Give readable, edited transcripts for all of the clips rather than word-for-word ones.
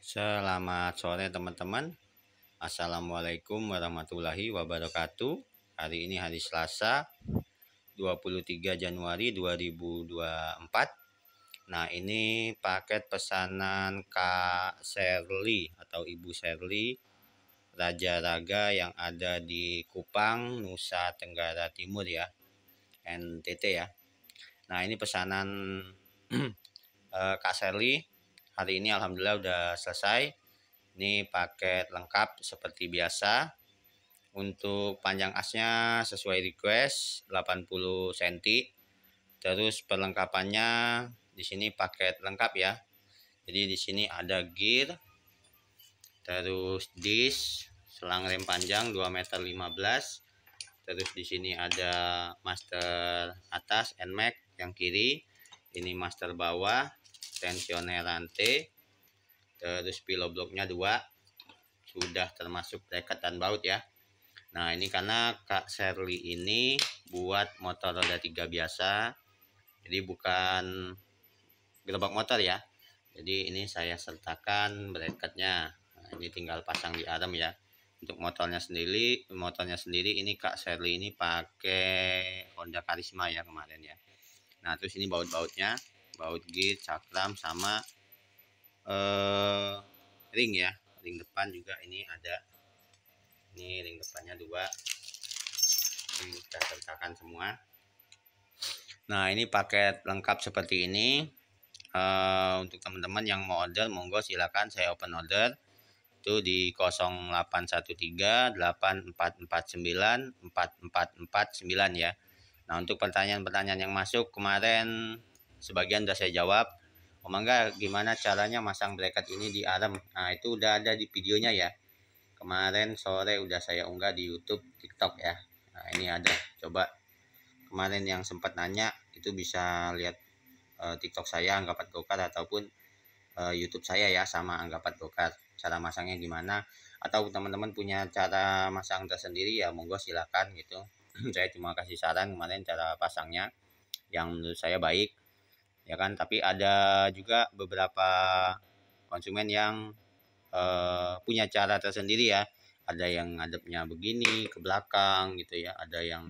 Selamat sore teman-teman. Assalamualaikum warahmatullahi wabarakatuh. Hari ini hari Selasa 23 Januari 2024. Nah, ini paket pesanan Kak Sherly atau Ibu Sherly Raja Raga yang ada di Kupang, Nusa Tenggara Timur ya, NTT ya. Nah, ini pesanan Kak Sherly hari ini alhamdulillah udah selesai. Ini paket lengkap seperti biasa. Untuk panjang asnya sesuai request 80 cm. Terus perlengkapannya di sini paket lengkap ya. Jadi di sini ada gear, terus disk, selang rem panjang 2,15 meter. Terus di sini ada master atas NMAX yang kiri. Ini master bawah, tensioner rantai. Terus pillow blocknya 2, sudah termasuk bracket dan baut ya. Nah, ini karena Kak Sherly ini buat motor roda 3 biasa, jadi bukan gerobak motor ya. Jadi ini saya sertakan bracketnya. Nah, ini tinggal pasang di arm ya. Untuk motornya sendiri ini Kak Sherly ini pakai Honda Karisma ya kemarin ya. Nah, terus ini baut-bautnya, baut gear, cakram sama ring ya. Ring depan juga ini ada. Ini ring depannya 2. Ini kita sertakan semua. Nah, ini paket lengkap seperti ini. Untuk teman-teman yang mau order, monggo silakan saya open order. Itu di 0813 8449 4449 ya. Nah, untuk pertanyaan-pertanyaan yang masuk kemarin sebagian sudah saya jawab. Om Angga, gimana caranya masang bracket ini di arm? Nah, itu udah ada di videonya ya. Kemarin sore udah saya unggah di YouTube, TikTok ya. Nah, ini ada. Coba kemarin yang sempat nanya itu bisa lihat TikTok saya Anggapat Gokar ataupun YouTube saya ya sama Anggapat Gokar. Cara masangnya gimana? Atau teman-teman punya cara masang tersendiri ya monggo silakan gitu. Saya cuma kasih saran kemarin cara pasangnya yang menurut saya baik ya kan. Tapi ada juga beberapa konsumen yang punya cara tersendiri ya. Ada yang ngadepnya begini ke belakang gitu ya, ada yang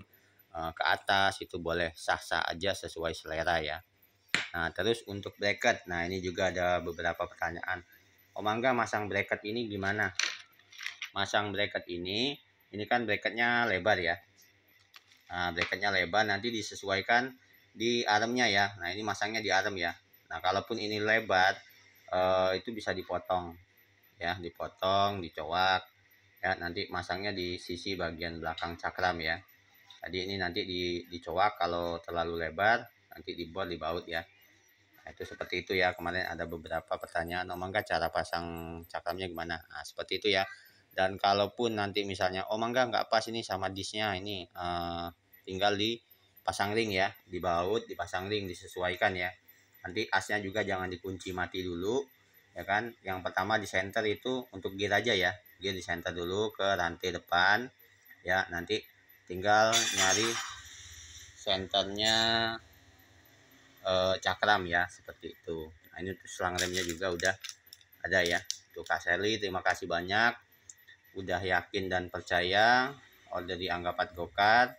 ke atas, itu boleh sah-sah aja sesuai selera ya. Nah, terus untuk bracket, nah ini juga ada beberapa pertanyaan. Om Angga, masang bracket ini gimana? Masang bracket ini kan bracketnya lebar ya. Nah, bracketnya lebar, nanti disesuaikan di armnya ya. Nah, ini masangnya di arm ya. Nah, kalaupun ini lebar, itu bisa dipotong ya, dipotong, dicowak ya. Nanti masangnya di sisi bagian belakang cakram ya. Jadi ini nanti dicowak kalau terlalu lebar, nanti dibor, dibaut ya. Nah, itu seperti itu ya. Kemarin ada beberapa pertanyaan, Om Angga cara pasang cakramnya gimana? Nah, seperti itu ya. Dan kalaupun nanti misalnya Om Angga nggak pas ini sama disnya, ini tinggal dipasang ring ya, dibaut, dipasang ring, disesuaikan ya. Nanti asnya juga jangan dikunci mati dulu ya kan. Yang pertama di center itu untuk gear aja ya, gear di center dulu ke rantai depan ya. Nanti tinggal nyari senternya cakram ya, seperti itu. Nah, ini selang remnya juga udah ada ya. Untuk Kak Sherly, terima kasih banyak udah yakin dan percaya order di Anggapat Gokar.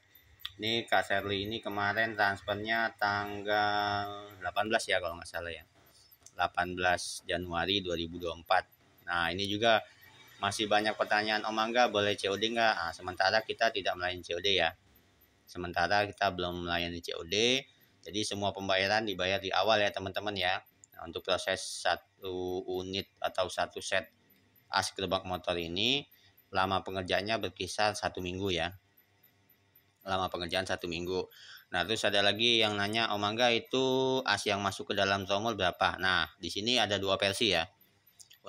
Ini Kak Sherly ini kemarin transfernya tanggal 18 ya kalau nggak salah ya, 18 Januari 2024. Nah, ini juga masih banyak pertanyaan, Om Angga boleh COD nggak? Nah, sementara kita tidak melayani COD ya. Sementara kita belum melayani COD. Jadi semua pembayaran dibayar di awal ya teman-teman ya. Nah, untuk proses satu unit atau satu set as gerobak motor ini lama pengerjaannya berkisar 1 minggu ya. Lama pengerjaan 1 minggu. Nah, terus ada lagi yang nanya, Om Angga itu as yang masuk ke dalam tromol berapa? Nah, di sini ada 2 versi ya.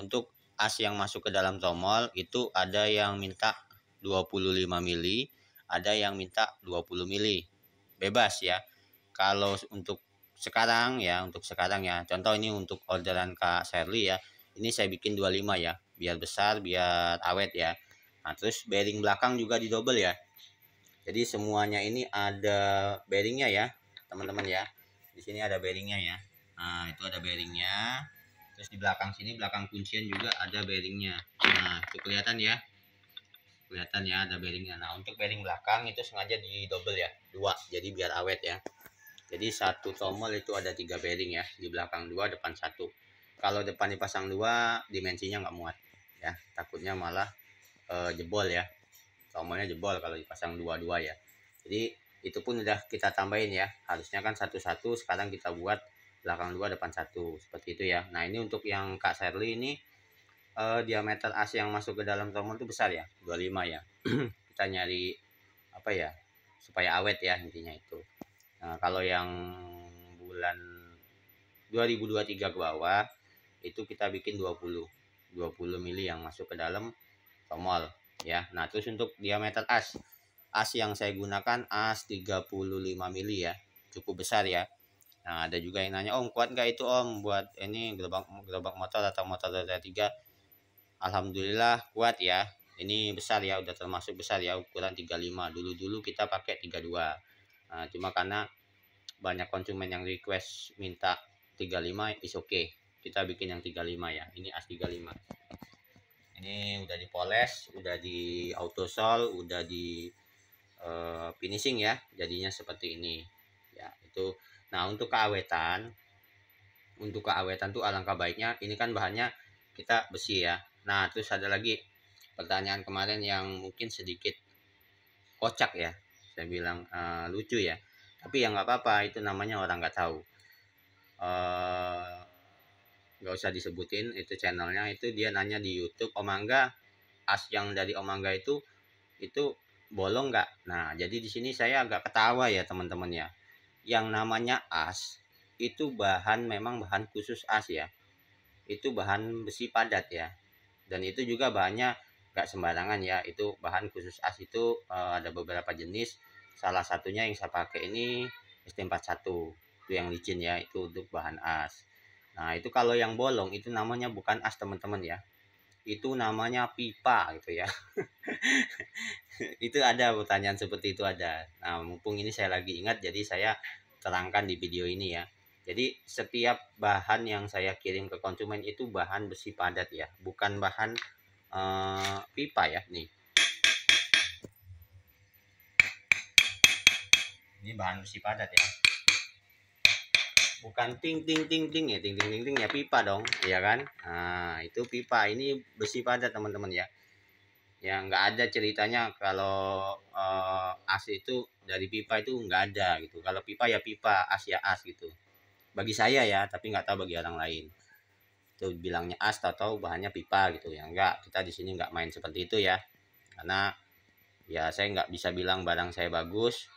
Untuk as yang masuk ke dalam tromol itu ada yang minta 25 mili, ada yang minta 20 mili. Bebas ya. Kalau untuk sekarang ya, contoh ini untuk orderan Kak Sherly ya, ini saya bikin 25 ya, biar besar, biar awet ya. Nah, terus bearing belakang juga didobel ya. Jadi semuanya ini ada bearingnya ya, teman-teman ya. Di sini ada bearingnya ya. Nah, itu ada bearingnya. Terus di belakang sini, belakang kuncian juga ada bearingnya. Nah itu kelihatan ya, ada bearingnya. Nah untuk bearing belakang itu sengaja di double ya, 2, jadi biar awet ya. Jadi satu tombol itu ada 3 bearing ya, di belakang 2, depan 1. Kalau depan dipasang 2, dimensinya nggak muat ya, takutnya malah jebol ya, tombolnya jebol kalau dipasang 2-2 ya. Jadi itu pun udah kita tambahin ya, harusnya kan 1-1, sekarang kita buat belakang 2, depan 1, seperti itu ya. Nah ini untuk yang Kak Sherly ini diameter as yang masuk ke dalam tombol itu besar ya, 25 ya. Kita nyari apa ya, supaya awet ya, intinya itu. Nah kalau yang bulan 2023 ke bawah itu kita bikin 20 mili yang masuk ke dalam tombol ya. Nah terus untuk diameter as yang saya gunakan as 35 mili ya, cukup besar ya. Nah ada juga yang nanya, Om kuat nggak itu Om buat ini gerobak motor atau motor roda 3? Alhamdulillah kuat ya, ini besar ya, udah termasuk besar ya, ukuran 35. Dulu kita pakai 32. Nah cuma karena banyak konsumen yang request minta 35, is okay, kita bikin yang 35 ya. Ini as 35, ini udah dipoles, udah di autosol, udah di finishing ya, jadinya seperti ini ya. Itu nah untuk keawetan tuh alangkah baiknya, ini kan bahannya kita besi ya. Nah terus ada lagi pertanyaan kemarin yang mungkin sedikit kocak ya, saya bilang lucu ya, tapi ya nggak apa-apa, itu namanya orang nggak tahu. Nggak usah disebutin itu channelnya. Itu dia nanya di YouTube, Om Angga, as yang dari Om Angga itu bolong nggak? Nah jadi di sini saya agak ketawa ya teman-teman ya. Yang namanya as itu memang bahan khusus as ya, itu bahan besi padat ya, dan itu juga bahannya nggak sembarangan ya. Itu bahan khusus as itu ada beberapa jenis, salah satunya yang saya pakai ini ST41, itu yang licin ya, itu untuk bahan as. Nah itu kalau yang bolong itu namanya bukan as teman-teman ya, itu namanya pipa gitu ya. Itu ada pertanyaan seperti itu ada. Nah mumpung ini saya lagi ingat, jadi saya terangkan di video ini ya. Jadi setiap bahan yang saya kirim ke konsumen itu bahan besi padat ya, bukan bahan pipa ya. Nih ini bahan besi padat ya, bukan ting ting ting ting ya, ting ting ting ting ya, pipa dong ya kan. Nah itu pipa, ini besi padat teman-teman ya. Ya nggak ada ceritanya kalau as itu dari pipa, itu nggak ada gitu. Kalau pipa ya pipa, as ya as gitu, bagi saya ya, tapi nggak tahu bagi orang lain itu bilangnya as atau bahannya pipa gitu ya. Enggak, kita di sini nggak main seperti itu ya, karena ya saya nggak bisa bilang barang saya bagus,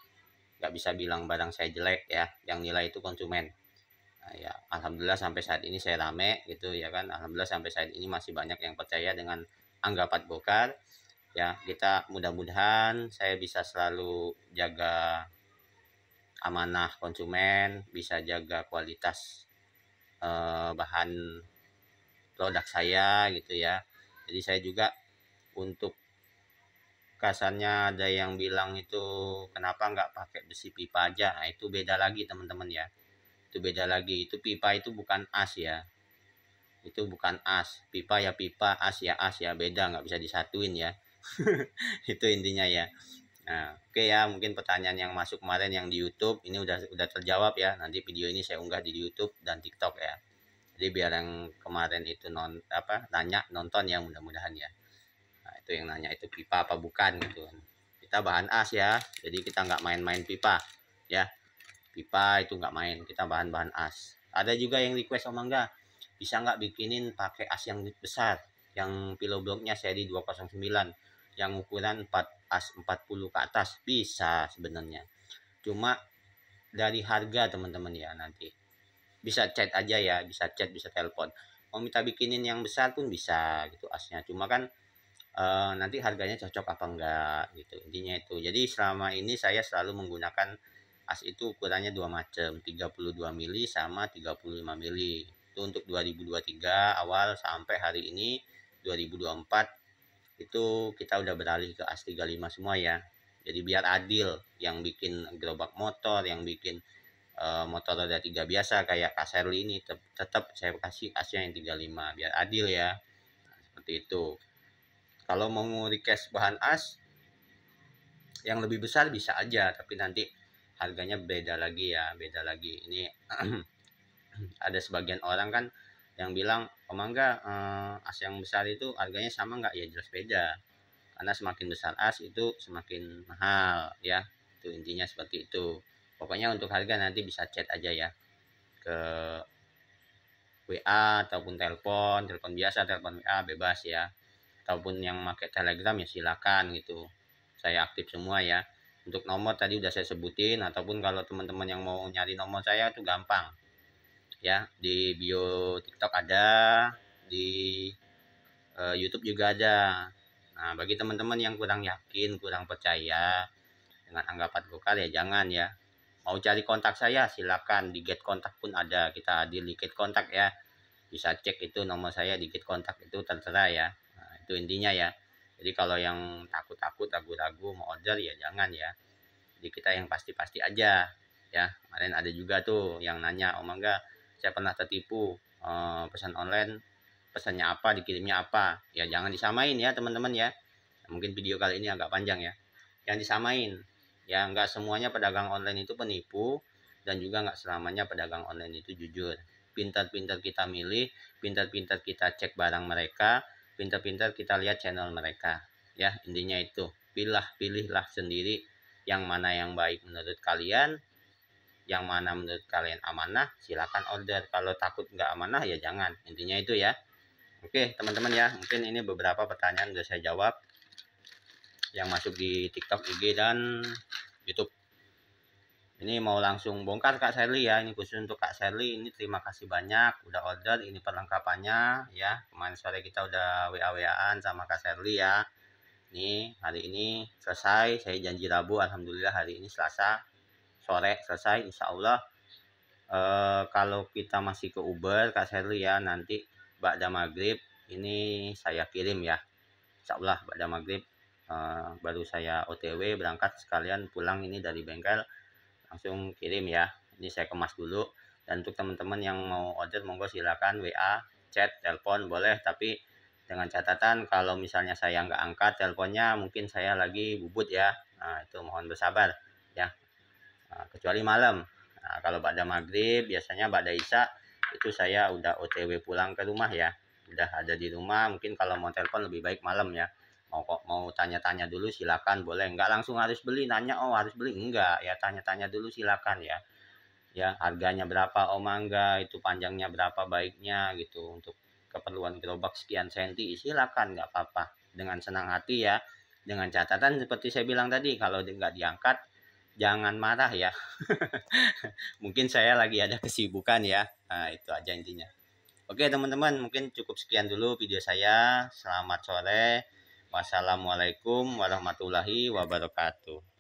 nggak bisa bilang barang saya jelek ya, yang nilai itu konsumen. Nah, ya alhamdulillah sampai saat ini saya rame gitu ya kan, alhamdulillah sampai saat ini masih banyak yang percaya dengan Angga Patbokar ya. Kita mudah-mudahan saya bisa selalu jaga amanah konsumen, bisa jaga kualitas bahan produk saya gitu ya. Jadi saya juga, untuk kasarnya ada yang bilang itu kenapa nggak pakai besi pipa aja, nah itu beda lagi teman-teman ya, itu beda lagi. Itu pipa itu bukan as ya, itu bukan as. Pipa ya pipa, as ya as ya, beda, nggak bisa disatuin ya. Itu intinya ya. Nah oke ya, mungkin pertanyaan yang masuk kemarin yang di YouTube ini udah terjawab ya. Nanti video ini saya unggah di YouTube dan TikTok ya, jadi biar yang kemarin itu nanya nonton ya, mudah-mudahan ya. Nah itu yang nanya itu pipa apa bukan gitu. Kita bahan as ya, jadi kita nggak main-main pipa ya. Pipa itu nggak main, kita bahan-bahan as. Ada juga yang request, Om Angga bisa nggak bikinin pakai as yang besar, yang pilobloknya seri 209, yang ukuran 40 ke atas? Bisa sebenarnya, cuma dari harga teman-teman ya, nanti bisa chat aja ya, bisa chat, bisa telepon, mau minta bikinin yang besar pun bisa gitu asnya. Cuma kan nanti harganya cocok apa enggak gitu, intinya itu. Jadi selama ini saya selalu menggunakan as itu ukurannya 2 macam, 32 mili sama 35 mili. Itu untuk 2023 awal sampai hari ini 2024 itu kita udah beralih ke as 35 semua ya. Jadi biar adil, yang bikin gerobak motor, yang bikin motor roda 3 biasa kayak Kak Sherly ini, tetap saya kasih asnya yang 35 biar adil ya. Seperti itu. Kalau mau request bahan as yang lebih besar bisa aja, tapi nanti harganya beda lagi ya, beda lagi. Ini ada sebagian orang kan yang bilang, "Oh Mangga, as yang besar itu harganya sama nggak?" Ya jelas beda. Karena semakin besar as itu semakin mahal ya. Itu intinya seperti itu. Pokoknya untuk harga nanti bisa chat aja ya ke WA ataupun telepon biasa, telepon WA bebas ya. Ataupun yang pakai Telegram ya silakan gitu. Saya aktif semua ya. Untuk nomor tadi udah saya sebutin, ataupun kalau teman-teman yang mau nyari nomor saya itu gampang. Ya, di bio TikTok ada, di YouTube juga ada. Nah, bagi teman-teman yang kurang yakin, kurang percaya dengan anggapan lokal ya jangan ya. Mau cari kontak saya silakan, di get kontak pun ada, kita hadir di get kontak ya. Bisa cek itu nomor saya di get kontak, itu tertera ya. Nah, itu intinya ya. Jadi kalau yang takut-takut, ragu-ragu mau order ya jangan ya. Jadi kita yang pasti-pasti aja ya. Kemarin ada juga tuh yang nanya, "Oh Mangga, saya pernah tertipu pesan online, pesannya apa, dikirimnya apa." Ya jangan disamain ya teman-teman ya. Mungkin video kali ini agak panjang ya. Yang disamain ya, nggak semuanya pedagang online itu penipu, dan juga nggak selamanya pedagang online itu jujur. Pintar-pintar kita milih, pintar-pintar kita cek barang mereka, pintar-pintar kita lihat channel mereka ya. Intinya itu, pilihlah sendiri yang mana yang baik menurut kalian, yang mana menurut kalian amanah, silakan order. Kalau takut nggak amanah ya jangan. Intinya itu ya. Oke teman-teman ya, mungkin ini beberapa pertanyaan sudah saya jawab yang masuk di TikTok, IG, dan YouTube. Ini mau langsung bongkar Kak Sherly ya, ini khusus untuk Kak Sherly. Ini terima kasih banyak udah order, ini perlengkapannya ya. Kemarin sore kita udah WA-WAan sama Kak Sherly ya. Nih hari ini selesai, saya janji Rabu, alhamdulillah hari ini Selasa sore selesai insya Allah. Kalau kita masih ke Uber Kak Sherly ya, nanti ba'da maghrib ini saya kirim ya, insya Allah ba'da maghrib. Baru saya OTW berangkat sekalian pulang ini dari bengkel, langsung kirim ya. Ini saya kemas dulu. Dan untuk teman-teman yang mau order monggo silakan WA, chat, telepon boleh, tapi dengan catatan kalau misalnya saya nggak angkat teleponnya, mungkin saya lagi bubut ya. Nah itu mohon bersabar ya. Nah, kecuali malam. Nah, kalau pada maghrib biasanya pada isya itu saya udah OTW pulang ke rumah ya, udah ada di rumah. Mungkin kalau mau telepon lebih baik malam ya. Mau tanya-tanya dulu silakan boleh, nggak langsung harus beli, nanya oh harus beli enggak ya, tanya-tanya dulu silakan ya. Ya harganya berapa, oh Mangga itu panjangnya berapa baiknya gitu, untuk keperluan gerobak sekian senti silakan, nggak apa-apa, dengan senang hati ya. Dengan catatan seperti saya bilang tadi, kalau nggak diangkat jangan marah ya. Mungkin saya lagi ada kesibukan ya. Nah itu aja intinya. Oke teman-teman, mungkin cukup sekian dulu video saya. Selamat sore. Wassalamualaikum warahmatullahi wabarakatuh.